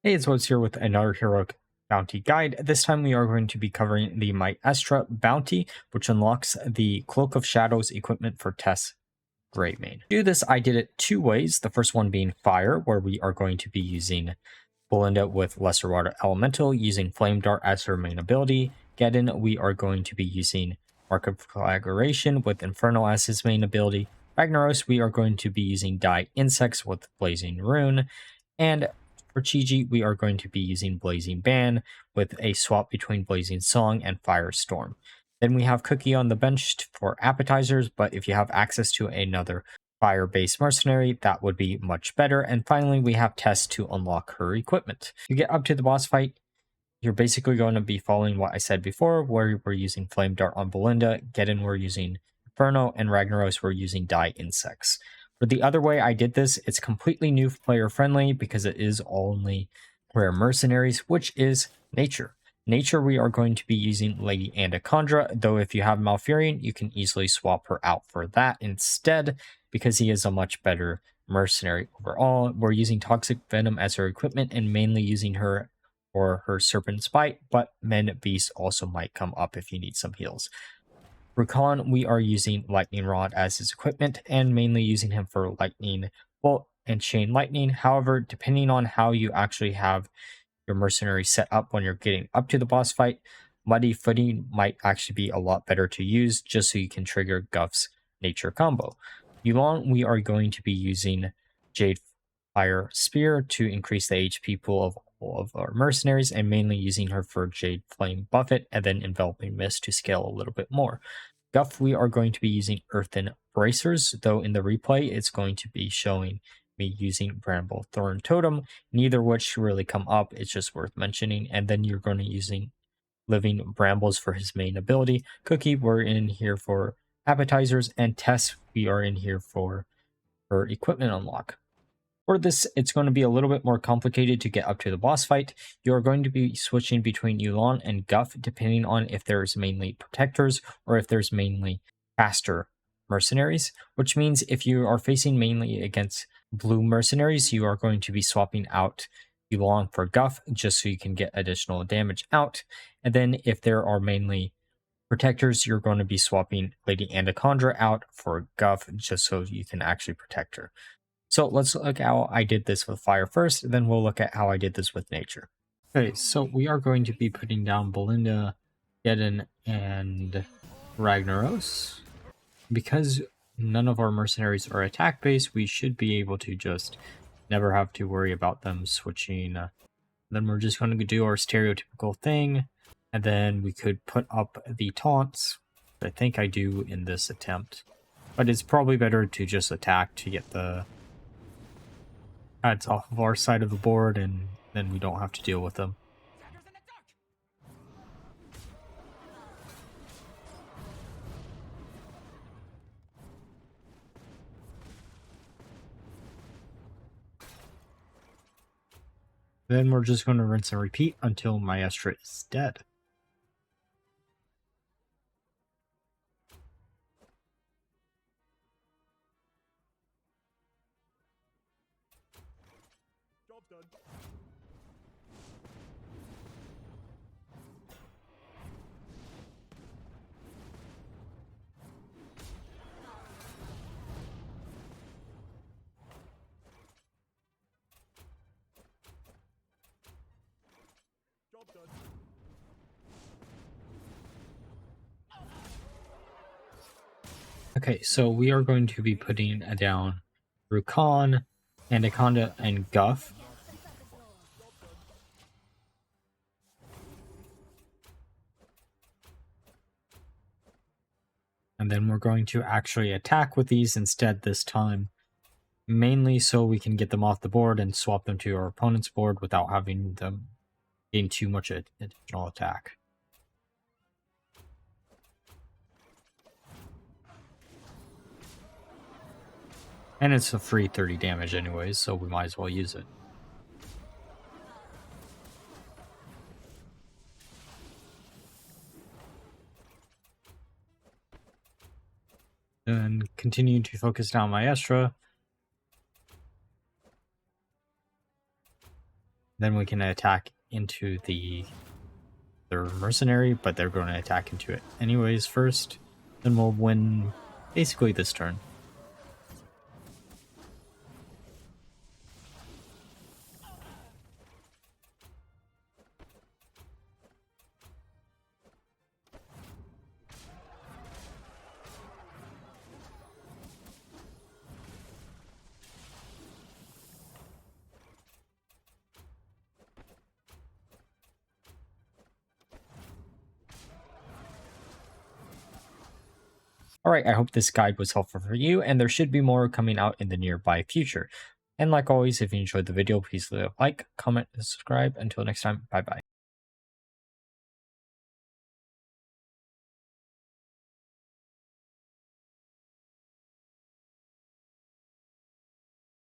Hey, it's Woods here with another Heroic Bounty guide. This time we are going to be covering the Maestra bounty, which unlocks the Cloak of Shadows equipment for Tess Greymane. To do this, I did it two ways. The first one being Fire, where we are going to be using Belinda with Lesser Water Elemental, using Flame Dart as her main ability. Geddon, we are going to be using Mark of Conflagration with Inferno as his main ability. Ragnaros, we are going to be using Die Insects with Blazing Rune. And for Chi-Ji, we are going to be using Blazing Ban with a swap between Blazing Song and Firestorm. Then we have Cookie on the bench for appetizers, but if you have access to another fire-based mercenary, that would be much better. And finally, we have Tess to unlock her equipment. To get up to the boss fight, you're basically going to be following what I said before, where we're using Flame Dart on Belinda, Geddon we're using Inferno, and Ragnaros we're using Die Insects. For the other way I did this, it's completely new player friendly because it is only rare mercenaries, which is Nature. Nature, we are going to be using Lady Andacondra, though if you have Malfurion, you can easily swap her out for that instead, because he is a much better mercenary overall. We're using Toxic Venom as her equipment and mainly using her for her Serpent's Bite, but Men Beast also might come up if you need some heals. Rakan, we are using Lightning Rod as his equipment and mainly using him for Lightning Bolt and Chain Lightning. However, depending on how you actually have your mercenary set up when you're getting up to the boss fight, Muddy Footing might actually be a lot better to use just so you can trigger Guff's Nature combo. Yuan, we are going to be using Jade Fire Spear to increase the HP pool of all of our mercenaries and mainly using her for Jade Flame Buffet and then Enveloping Mist to scale a little bit more. Guff, we are going to be using Earthen Bracers, though in the replay it's going to be showing me using Bramble Thorn Totem, neither which really come up, it's just worth mentioning. And then you're going to using Living Brambles for his main ability. Cookie, we're in here for appetizers, and Tess, we are in here for her equipment unlock. For this, it's going to be a little bit more complicated to get up to the boss fight. You're going to be switching between Yulan and Guff depending on if there's mainly protectors or if there's mainly faster mercenaries, which means if you are facing mainly against blue mercenaries, you are going to be swapping out Yulan for Guff just so you can get additional damage out. And then if there are mainly protectors, you're going to be swapping Lady Andacondra out for Guff just so you can actually protect her. So let's look at how I did this with Fire first, then we'll look at how I did this with Nature. Okay, so we are going to be putting down Belinda, Geddon, and Ragnaros. Because none of our mercenaries are attack-based, we should be able to just never have to worry about them switching. Then we're just going to do our stereotypical thing, and then we could put up the taunts. I think I do in this attempt. But it's probably better to just attack to get the ads off of our side of the board, and then we don't have to deal with them. Then we're just going to rinse and repeat until Maestra is dead. Job done. Job done. Okay, so we are going to be putting down Rakan, Anaconda, and Guff. And then we're going to actually attack with these instead this time. Mainly so we can get them off the board and swap them to our opponent's board without having them gain too much additional attack. And it's a free 30 damage anyways, so we might as well use it. And continue to focus down Maestra. Then we can attack into their mercenary, but they're going to attack into it anyways first. Then we'll win basically this turn. Alright, I hope this guide was helpful for you, and there should be more coming out in the nearby future. And like always, if you enjoyed the video, please leave a like, comment, and subscribe. Until next time, bye bye.